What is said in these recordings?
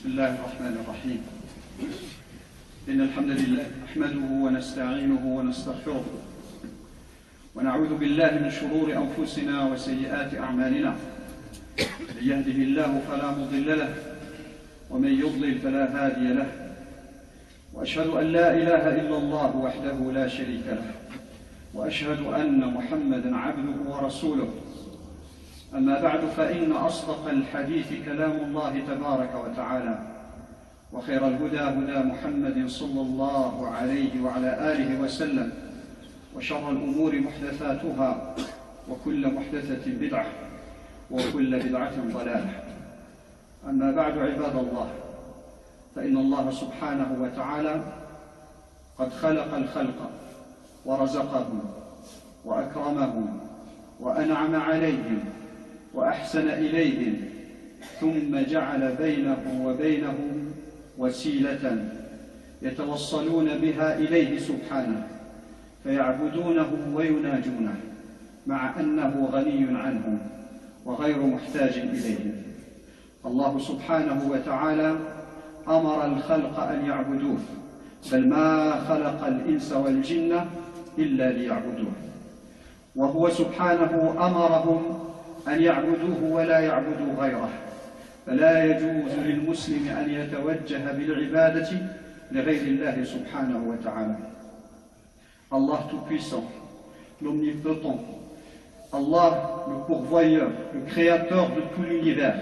بسم الله الرحمن الرحيم. إن الحمد لله نحمده ونستعينه ونستغفره ونعوذ بالله من شرور أنفسنا وسيئات أعمالنا. من يهده الله فلا مضل له ومن يضلل فلا هادي له، وأشهد أن لا إله إلا الله وحده لا شريك له، وأشهد أن محمدًا عبده ورسوله. أما بعد، فإن أصدق الحديث كلام الله تبارك وتعالى، وخير الهدى هدى محمد صلى الله عليه وعلى آله وسلم، وشر الأمور محدثاتها، وكل محدثة بدعة، وكل بدعة ضلالة. أما بعد، عباد الله، فإن الله سبحانه وتعالى قد خلق الخلق ورزقهم وأكرمهم وأنعم عليهم وأحسن إليهم، ثم جعل بينه وبينهم وسيلة يتوصلون بها إليه سبحانه، فيعبدونه ويناجونه، مع أنه غني عنهم وغير محتاج إليهم. الله سبحانه وتعالى أمر الخلق أن يعبدوه، بل ما خلق الإنس والجن إلا ليعبدوه. وهو سبحانه أمرهم أن يعبدوه ولا يعبدوا غيره، فلا يجوز للمسلم أن يتوجه بالعبادة لغير الله سبحانه وتعالى. Allah tout-puissant, l'omnipotent, Allah le pourvoyeur, le créateur de tout l'univers,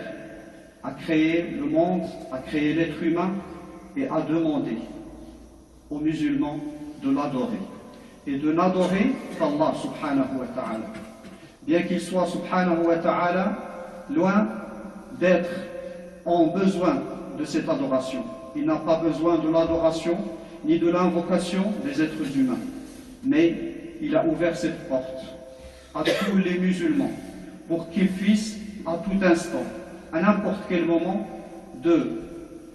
a créé le monde, a créé l'être humain et a demandé aux musulmans de l'adorer et de n'adorer qu'Allah subhanahu wa ta'ala. Bien qu'il soit subhanahu wa ta'ala loin d'être en besoin de cette adoration. Il n'a pas besoin de l'adoration ni de l'invocation des êtres humains. Mais il a ouvert cette porte à tous les musulmans pour qu'ils puissent à tout instant, à n'importe quel moment,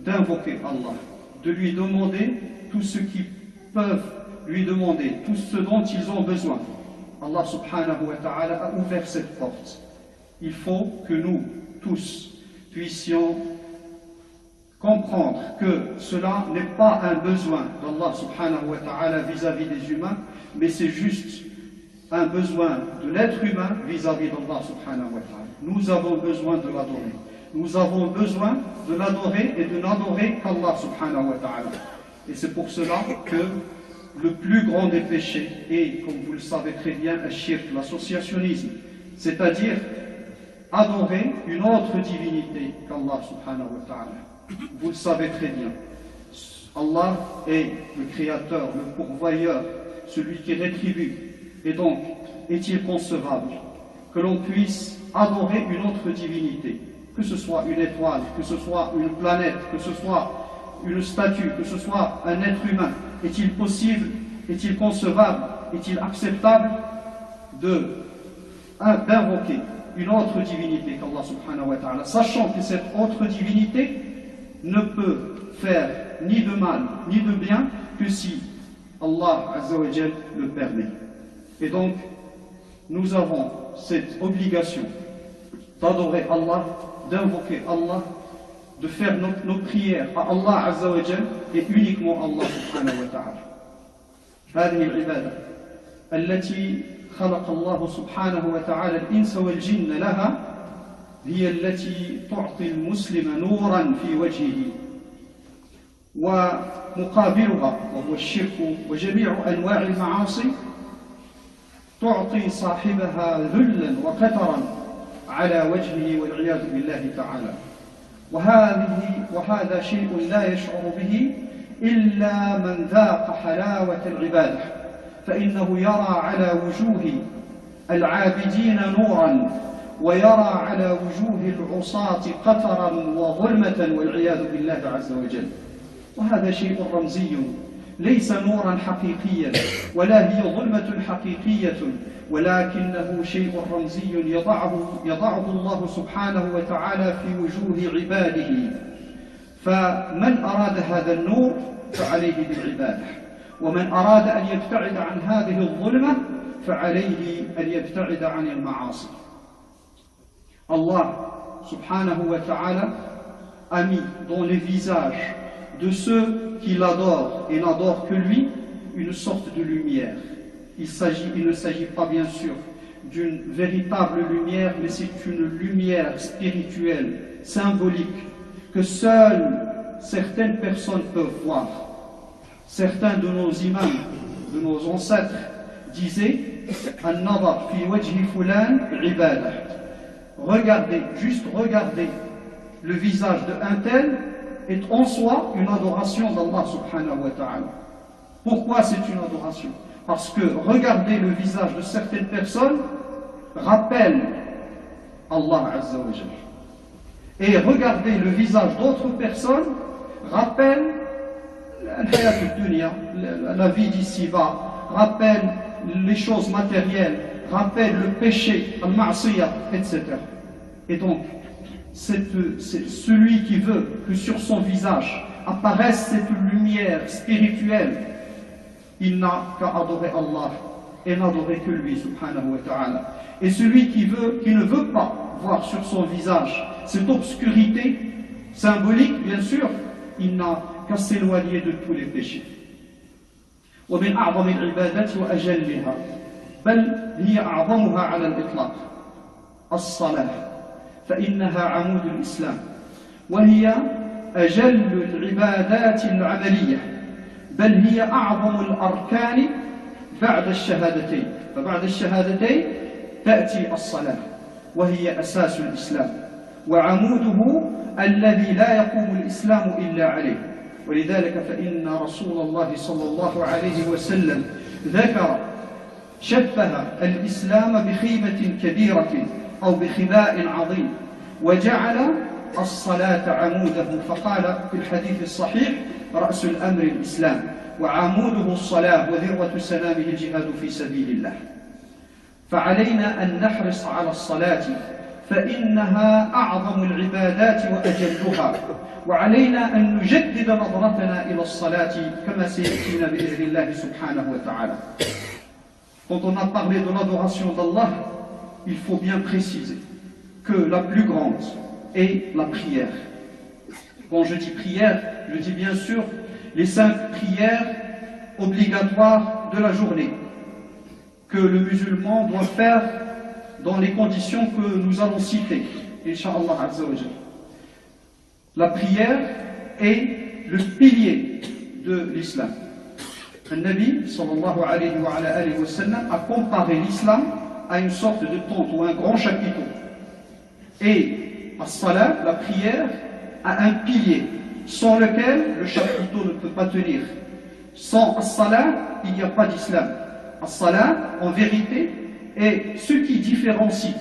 d'invoquer Allah, de lui demander tout ce qu'ils peuvent lui demander, tout ce dont ils ont besoin. Allah subhanahu wa ta'ala a ouvert cette porte. Il faut que nous tous puissions comprendre que cela n'est pas un besoin d'Allah subhanahu wa ta'ala vis-à-vis des humains, mais c'est juste un besoin de l'être humain vis-à-vis d'Allah subhanahu wa ta'ala. Nous avons besoin de l'adorer. Nous avons besoin de l'adorer et de n'adorer qu'Allah subhanahu wa ta'ala. Et c'est pour cela que le plus grand des péchés est, comme vous le savez très bien, al-shirk, l'associationnisme, c'est-à-dire adorer une autre divinité qu'Allah subhanahu wa ta'ala. Vous le savez très bien, Allah est le créateur, le pourvoyeur, celui qui rétribue. Et donc, est-il concevable que l'on puisse adorer une autre divinité, que ce soit une étoile, que ce soit une planète, que ce soit une statue, que ce soit un être humain? Est-il possible, est-il concevable, est-il acceptable d'invoquer une autre divinité qu'Allah subhanahu wa ta'ala, sachant que cette autre divinité ne peut faire ni de mal ni de bien que si Allah azza wa jal le permet. Et donc, nous avons cette obligation d'adorer Allah, d'invoquer Allah, de faire nos prières à Allah azza wa jal et uniquement Allah subhanahu wa ta'ala. هذه العبادة التي خلق الله سبحانه وتعالى الإنس والجن لها هي التي تعطي المسلم نورا في وجهه، ومقابلها وهو الشرك وجميع أنواع المعاصي تعطي صاحبها ذلا وقترا على وجهه والعياذ بالله تعالى. وهذا شيء لا يشعر به إلا من ذاق حلاوة العبادة، فإنه يرى على وجوه العابدين نورا ويرى على وجوه العصاة قترا وظلمة والعياذ بالله عز وجل. وهذا شيء رمزي، ليس نورا حقيقيا ولا هي ظلمة حقيقية، ولكنه شيء رمزي يضعه الله سبحانه وتعالى في وجوه عباده. فمن أراد هذا النور فعليه بالعبادة، ومن أراد أن يبتعد عن هذه الظلمة فعليه أن يبتعد عن المعاصي. Allah subhanahu wa ta'ala a mis dans les visages de ceux qui l'adorent et n'adorent que lui une sorte de lumière. Il ne s'agit pas bien sûr d'une véritable lumière, mais c'est une lumière spirituelle, symbolique, que seules certaines personnes peuvent voir. Certains de nos imams, de nos ancêtres, disaient An-nadar fi wajhi fulan ibadah. Regardez, juste regardez le visage d'un tel est en soi une adoration d'Allah subhanahu wa ta'ala. Pourquoi c'est une adoration? Parce que regarder le visage de certaines personnes rappelle Allah Azza wa Jalla. Et regarder le visage d'autres personnes rappelle la vie d'ici-bas, rappelle les choses matérielles, rappelle le péché, al-ma'siyah, etc. Et donc, c'est celui qui veut que sur son visage apparaisse cette lumière spirituelle, il n'a qu'à adorer Allah et n'adorer que lui, subhanahu wa ta'ala. Et celui qui ne veut pas voir sur son visage cette obscurité symbolique, bien sûr, il n'a qu'à s'éloigner de tous les péchés. ومن أعظم العبادات وأجلها بل هي أعظمها على الإطلاق الصلاة فإنها عمود الإسلام وهي أجل العبادات العملية بل هي أعظم الأركان بعد الشهادتين فبعد الشهادتين تأتي الصلاة وهي أساس الإسلام وعموده الذي لا يقوم الإسلام إلا عليه ولذلك فإن رسول الله صلى الله عليه وسلم شبه الإسلام بخيمة كبيرة أو بخباء عظيم وجعل الصلاة عموده فقال في الحديث الصحيح رأس الأمر الإسلام وعموده الصلاة وذروة سنامه الجهاد في سبيل الله فعلينا أن نحرص على الصلاة فإنها أعظم العبادات وأجلها وعلينا أن نجدد نظرتنا إلى الصلاة كما سيأتينا بإذن الله سبحانه وتعالى. Quand on a parlé de l'adoration d'Allah, il faut bien préciser que la plus grande est la prière. Quand je dis prière, je dis bien sûr les 5 prières obligatoires de la journée que le musulman doit faire dans les conditions que nous allons citer, Inch'Allah Azza wa Jalla. La prière est le pilier de l'islam. Le Nabi sallallahu alayhi wa sallam a comparé l'islam à une sorte de tente ou un grand chapiteau. Et as-salat, la prière, a un pilier sans lequel le chapiteau ne peut pas tenir. Sans as-salat, il n'y a pas d'islam. As-salat, en vérité, est ce qui différencie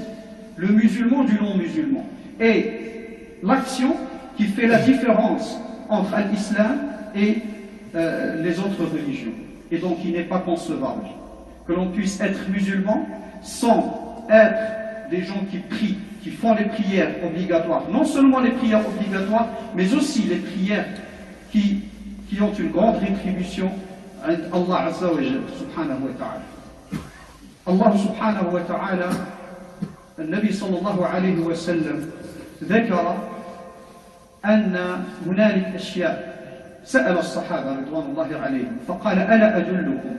le musulman du non-musulman. Et l'action qui fait la différence entre l'islam et les autres religions. Et donc il n'est pas concevable que l'on puisse être musulman sans être des gens qui prient, qui font les prières obligatoires. Non seulement les prières obligatoires, mais aussi les prières qui ont une grande rétribution à Allah Azza wa Jalla subhanahu wa ta'ala. Allah subhanahu wa ta'ala, النبي صلى الله عليه وسلم ذكر أن هنالك أشياء سأل الصحابة رضوان الله عليهم فقال ألا أدلكم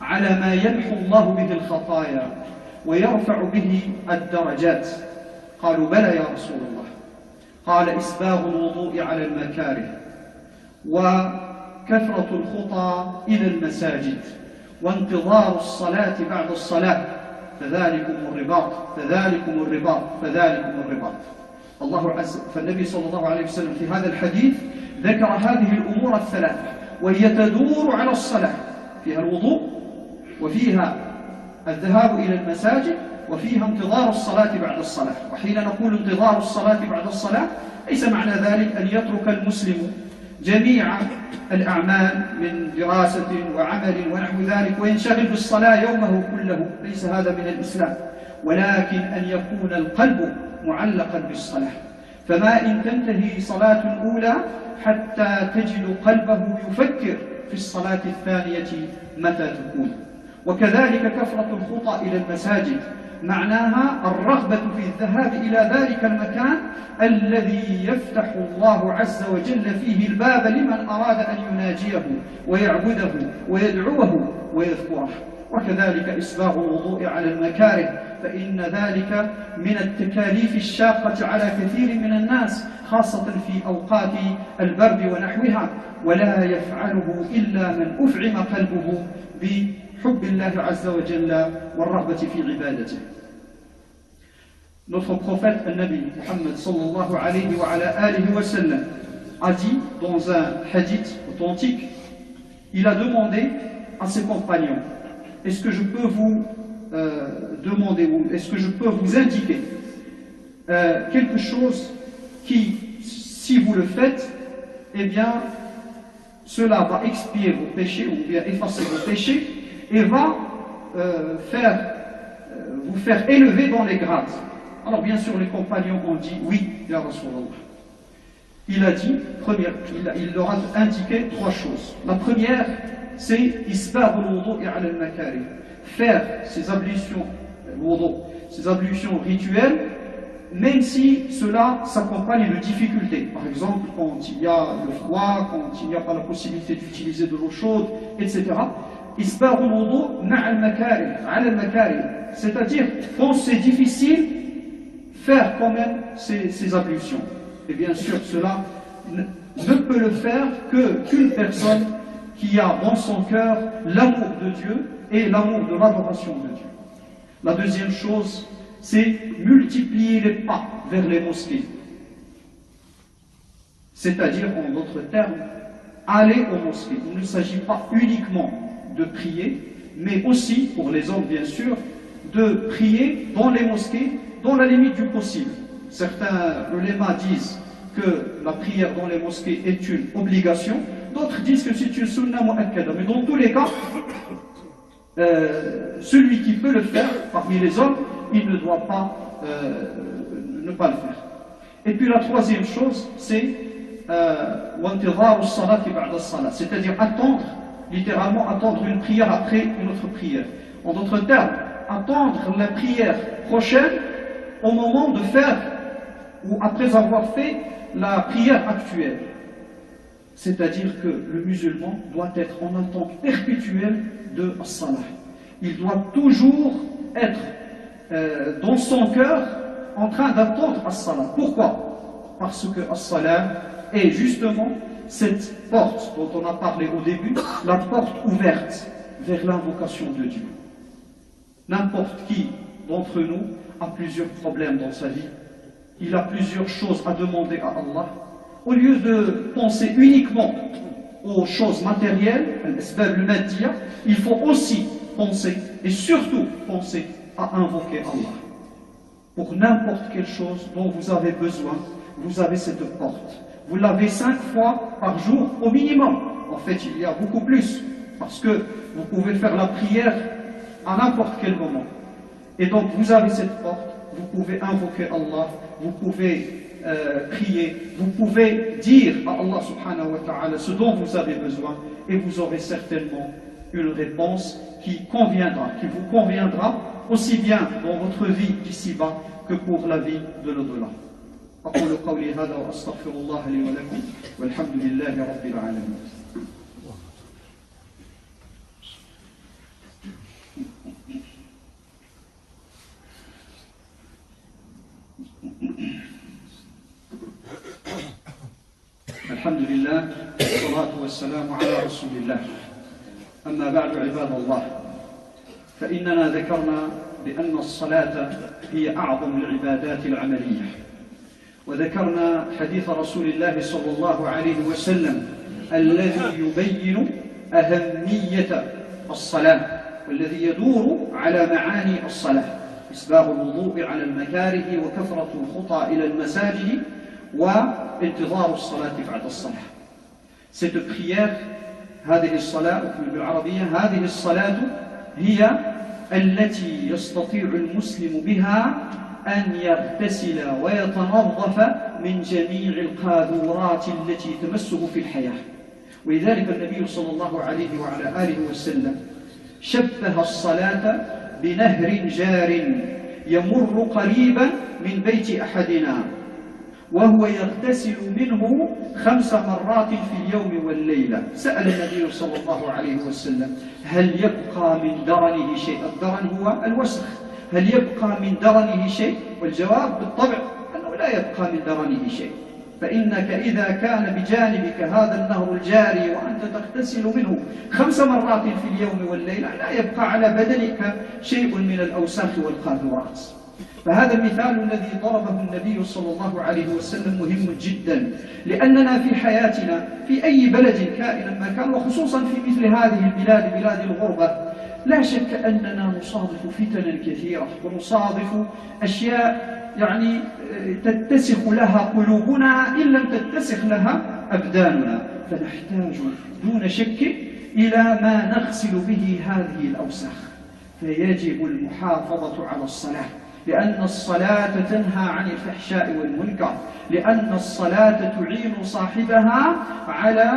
على ما يمحو الله به الخطايا ويرفع به الدرجات قالوا بلى يا رسول الله قال إسباغ الوضوء على المكاره وكثرة الخطى إلى المساجد وانتظار الصلاة بعد الصلاة فذلكم الرباط الله عز فالنبي صلى الله عليه وسلم في هذا الحديث ذكر هذه الأمور الثلاثة وهي تدور على الصلاة فيها الوضوء وفيها الذهاب إلى المساجد وفيها انتظار الصلاة بعد الصلاة وحين نقول انتظار الصلاة بعد الصلاة ليس معنى ذلك أن يترك المسلم جميع الأعمال من دراسة وعمل ونحو ذلك وينشغل بالصلاة يومه كله ليس هذا من الإسلام ولكن أن يكون القلب معلقا بالصلاة فما إن تنتهي صلاة أولى حتى تجد قلبه يفكر في الصلاة الثانية متى تكون وكذلك كثرة الخطى إلى المساجد معناها الرغبة في الذهاب إلى ذلك المكان الذي يفتح الله عز وجل فيه الباب لمن أراد أن يناجيه ويعبده ويدعوه ويذكره. وكذلك إسباغ الوضوء على المكاره، فإن ذلك من التكاليف الشاقة على كثير من الناس خاصة في أوقات البرد ونحوها، ولا يفعله إلا من أفعم قلبه بحب الله عز وجل والرغبة في عبادته. Notre prophète, Nabi Muhammad sallallahu alayhi wa sallam, a dit dans un hadith authentique, il a demandé à ses compagnons: est-ce que je peux vous demander, ou est-ce que je peux vous indiquer quelque chose qui, si vous le faites, eh bien, cela va expier vos péchés ou bien effacer vos péchés et va vous faire élever dans les grades. Alors bien sûr les compagnons ont dit oui, ya Rasulallah. Il a dit, il leur a indiqué trois choses. La première, c'est isbagh al-wudu' ala al-makarih, faire ces ablutions rituelles, même si cela s'accompagne de difficultés. Par exemple, quand il y a le froid, quand il n'y a pas la possibilité d'utiliser de l'eau chaude, etc. Isbagh al-wudu' ma'a al-makarih, ala al-makarih, c'est-à-dire quand c'est difficile, faire quand même ces ablutions. Et bien sûr, cela ne peut le faire qu'une personne qui a dans son cœur l'amour de Dieu et l'amour de l'adoration de Dieu. La deuxième chose, c'est multiplier les pas vers les mosquées. C'est-à-dire, en d'autres termes, aller aux mosquées. Il ne s'agit pas uniquement de prier, mais aussi, pour les hommes bien sûr, de prier dans les mosquées, dans la limite du possible. Certains ulémas disent que la prière dans les mosquées est une obligation, d'autres disent que c'est une sunna mu'akkada. Mais dans tous les cas, celui qui peut le faire parmi les hommes, il ne doit pas ne pas le faire. Et puis la troisième chose, c'est c'est-à-dire attendre, littéralement attendre une prière après une autre prière. En d'autres termes, attendre la prière prochaine au moment de faire ou après avoir fait la prière actuelle. C'est-à-dire que le musulman doit être en attente perpétuelle de as-salah. Il doit toujours être dans son cœur en train d'attendre as-salah. Pourquoi? Parce que as-salah est justement cette porte dont on a parlé au début, la porte ouverte vers l'invocation de Dieu. N'importe qui d'entre nous a plusieurs problèmes dans sa vie, il a plusieurs choses à demander à Allah. Au lieu de penser uniquement aux choses matérielles, il faut aussi penser, et surtout penser à invoquer Allah. Pour n'importe quelle chose dont vous avez besoin, vous avez cette porte. Vous l'avez 5 fois par jour au minimum. En fait, il y a beaucoup plus, parce que vous pouvez faire la prière à n'importe quel moment. Et donc, vous avez cette porte, vous pouvez invoquer Allah, vous pouvez prier, vous pouvez dire à Allah subhanahu wa ta'ala ce dont vous avez besoin, et vous aurez certainement une réponse qui vous conviendra aussi bien dans votre vie d'ici-bas que pour la vie de l'au-delà. أقول قولي هذا وأستغفر الله لي ولكم والحمد لله رب العالمين. الحمد لله والصلاة والسلام على رسول الله. أما بعد عباد الله، فإننا ذكرنا بأن الصلاة هي أعظم العبادات العملية، وذكرنا حديث رسول الله صلى الله عليه وسلم الذي يبين أهمية الصلاة والذي يدور على معاني الصلاة: إسباغ الوضوء على المكاره وكثرة الخطى إلى المساجد وانتظار الصلاة بعد الصلاة. Cette prière, هذه الصلاة بالعربية، هذه الصلاة هي التي يستطيع المسلم بها أن يغتسل ويتنظف من جميع القاذورات التي تمسه في الحياة. ولذلك النبي صلى الله عليه وعلى آله وسلم شبه الصلاة بنهر جار يمر قريبا من بيت أحدنا وهو يغتسل منه 5 مرات في اليوم والليلة. سأل النبي صلى الله عليه وسلم: هل يبقى من درنه شيء؟ الدرن هو الوسخ. هل يبقى من درنه شيء؟ والجواب بالطبع أنه لا يبقى من درنه شيء. فإنك إذا كان بجانبك هذا النهر الجاري وأنت تغتسل منه 5 مرات في اليوم والليلة لا يبقى على بدنك شيء من الأوساخ والقاذورات. فهذا المثال الذي ضربه النبي صلى الله عليه وسلم مهم جدا، لأننا في حياتنا في أي بلد كائنا ما كان، وخصوصا في مثل هذه البلاد بلاد الغربة، لا شك أننا نصادف فتنا كثيرة ونصادف أشياء يعني تتسخ لها قلوبنا إن لم تتسخ لها أبداننا، فنحتاج دون شك إلى ما نغسل به هذه الأوساخ. فيجب المحافظة على الصلاة، لأن الصلاة تنهى عن الفحشاء والمنكر، لأن الصلاة تعين صاحبها على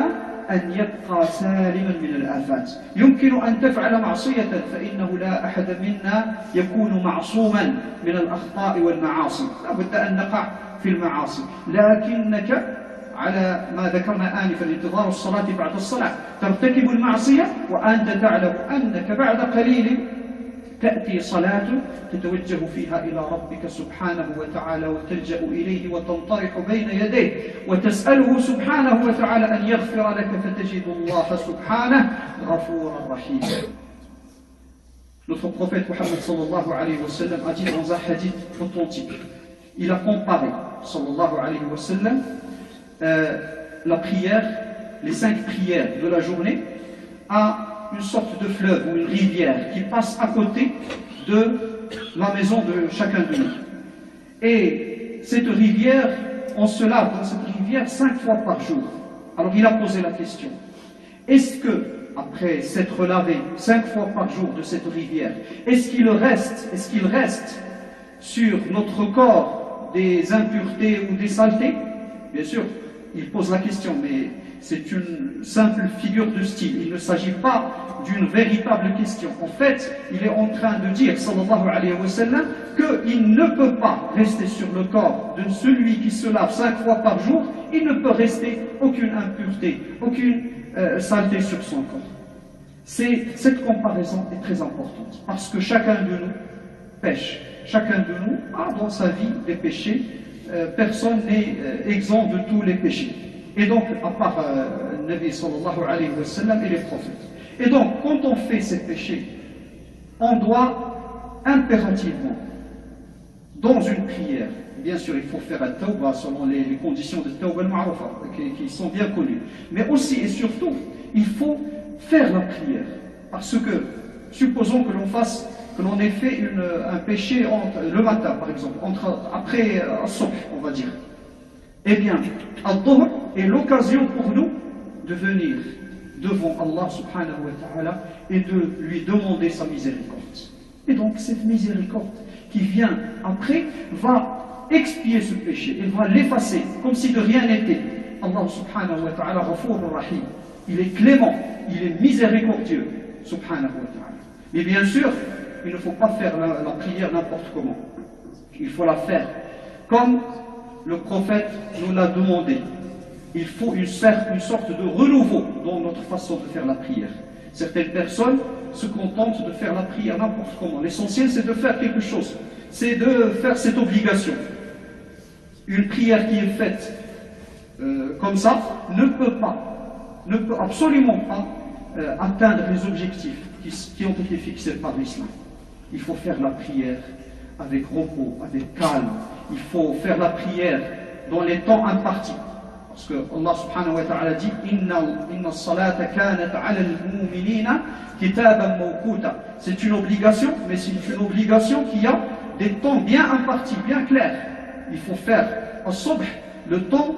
أن يبقى سالما من الآفات. يمكن أن تفعل معصية، فإنه لا أحد منا يكون معصوما من الأخطاء والمعاصي، لا بد أن نقع في المعاصي، لكنك على ما ذكرنا آنفا انتظار الصلاة بعد الصلاة ترتكب المعصية وأنت تعلم أنك بعد قليل تأتي صلاة تتوجه فيها إلى ربك سبحانه وتعالى وتلجأ إليه وتنطرح بين يديه وتسأله سبحانه وتعالى أن يغفر لك، فتجد الله سبحانه غفورا رحيما. Notre prophète Mohammed sallallahu alayhi wa sallam a dit dans un hadith authentique, il a comparé sallallahu alayhi wa sallam la prière, les 5 prières de la journée à une sorte de fleuve ou une rivière qui passe à côté de la maison de chacun de nous. Et cette rivière, on se lave dans cette rivière 5 fois par jour. Alors il a posé la question, est-ce que, après s'être lavé 5 fois par jour de cette rivière, est-ce qu'il reste sur notre corps des impuretés ou des saletés? Bien sûr, il pose la question, mais c'est une simple figure de style. Il ne s'agit pas d'une véritable question. En fait, il est en train de dire, sallallahu alayhi wa sallam, qu'il ne peut pas rester sur le corps de celui qui se lave 5 fois par jour, il ne peut rester aucune impureté, aucune saleté sur son corps. Cette comparaison est très importante, parce que chacun de nous pêche. Chacun de nous a dans sa vie des péchés. Personne n'est exempt de tous les péchés. Et donc, à part le Nabi sallallahu alayhi wa sallam et les prophètes. Et donc, quand on fait ces péchés, on doit impérativement, dans une prière, bien sûr, il faut faire un tawbah selon les conditions de tawbah al-ma'rufa, qui sont bien connues. Mais aussi et surtout, il faut faire la prière. Parce que, supposons que l'on ait fait un péché le matin, par exemple, après As-Subh, on va dire. Eh bien, Al-Dhuhr est l'occasion pour nous de venir devant Allah subhanahu wa ta'ala et de lui demander sa miséricorde. Et donc cette miséricorde qui vient après va expier ce péché, elle va l'effacer comme si de rien n'était. Allah subhanahu wa ta'ala Ghafurur Rahim, il est clément, il est miséricordieux subhanahu wa ta'ala. Mais bien sûr, il ne faut pas faire la prière n'importe comment. Il faut la faire comme le prophète nous l'a demandé. Il faut une sorte de renouveau dans notre façon de faire la prière. Certaines personnes se contentent de faire la prière n'importe comment. L'essentiel, c'est de faire quelque chose. C'est de faire cette obligation. Une prière qui est faite comme ça ne peut absolument pas atteindre les objectifs qui ont été fixés par l'islam. Il faut faire la prière avec repos, avec calme. Il faut faire la prière dans les temps impartis. Parce que Allah subhanahu wa ta'ala dit Inna as-salata kanat 'ala al-mu'minina kitaban mawquta. C'est une obligation, mais c'est une obligation qui a des temps bien impartis, bien clairs. Il faut faire as-subh, le temps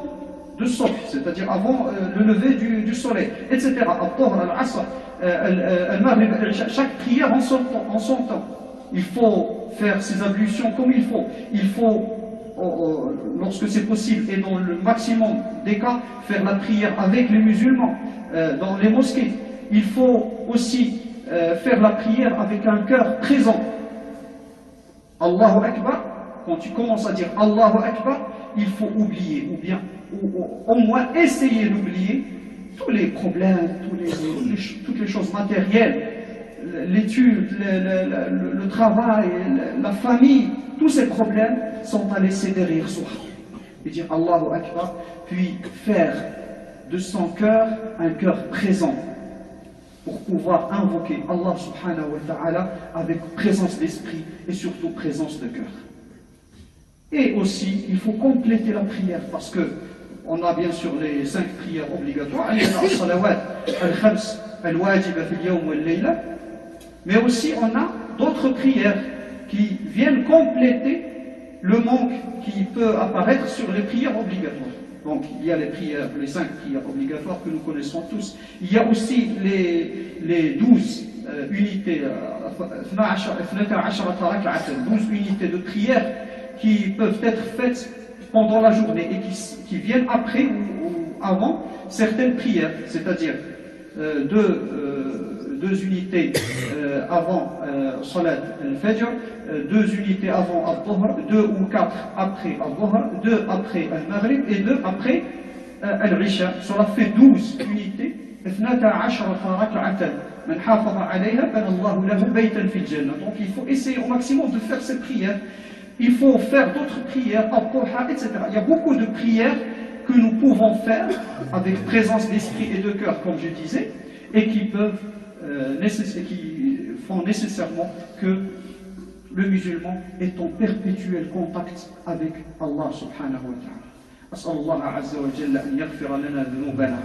de subh, c'est-à-dire avant le lever du soleil, etc. Al-Dhuhr, al-Asr, al-Maghrib, chaque prière en son temps. Il faut faire ses ablutions comme il faut. Il faut, lorsque c'est possible et dans le maximum des cas, faire la prière avec les musulmans dans les mosquées. Il faut aussi faire la prière avec un cœur présent. Allahu Akbar, quand tu commences à dire Allahu Akbar, il faut oublier, ou au moins essayer d'oublier tous les problèmes, toutes les choses matérielles, l'étude, le travail, la famille, tous ces problèmes sont à laisser derrière soi. Et dire Allahu Akbar, puis faire de son cœur un cœur présent pour pouvoir invoquer Allah subhanahu wa ta'ala avec présence d'esprit et surtout présence de cœur. Et aussi, il faut compléter la prière parce que on a bien sûr les 5 prières obligatoires, mais aussi on a d'autres prières qui viennent compléter le manque qui peut apparaître sur les prières obligatoires. Donc il y a les 5 prières obligatoires que nous connaissons tous. Il y a aussi les 12 unités, 12 unités de prière qui peuvent être faites pendant la journée et qui viennent après ou avant certaines prières, c'est-à-dire 2 unités avant Salat al-Fajr, 2 unités avant al-Dhuhr, 2 ou 4 après al-Dhuhr, 2 après al-Maghrib et 2 après al-Isha. Cela fait 12 unités. Donc il faut essayer au maximum de faire cette prière. Il faut faire d'autres prières, etc. Il y a beaucoup de prières que nous pouvons faire avec présence d'esprit et de cœur, comme je disais, et qui font nécessairement que le musulman est en perpétuel contact avec Allah subhanahu wa ta'ala. أسأل الله عز وجل أن يغفر لنا ذنوبنا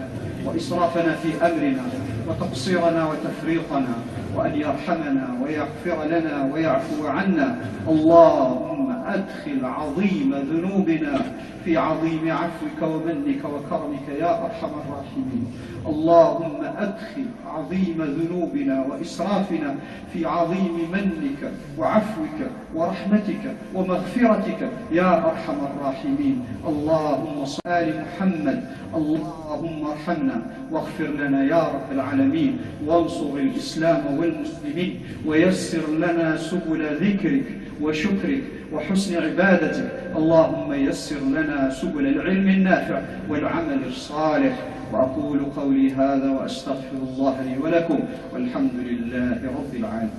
وإسرافنا في أمرنا وتقصيرنا وتفريطنا وأن يرحمنا ويغفر لنا ويعفو عنا. اللهم أدخل عظيم ذنوبنا في عظيم عفوك ومنك وكرمك يا أرحم الراحمين. اللهم أدخل عظيم ذنوبنا وإسرافنا في عظيم منك وعفوك ورحمتك ومغفرتك يا أرحم الراحمين. اللهم صل على محمد. اللهم ارحمنا واغفر لنا يا رب العالمين وانصر الإسلام والمسلمين ويسر لنا سبل ذكرك وشكرك وحسن عبادتك. اللهم يسر لنا سبل العلم النافع والعمل الصالح. وأقول قولي هذا وأستغفر الله لي ولكم والحمد لله رب العالمين.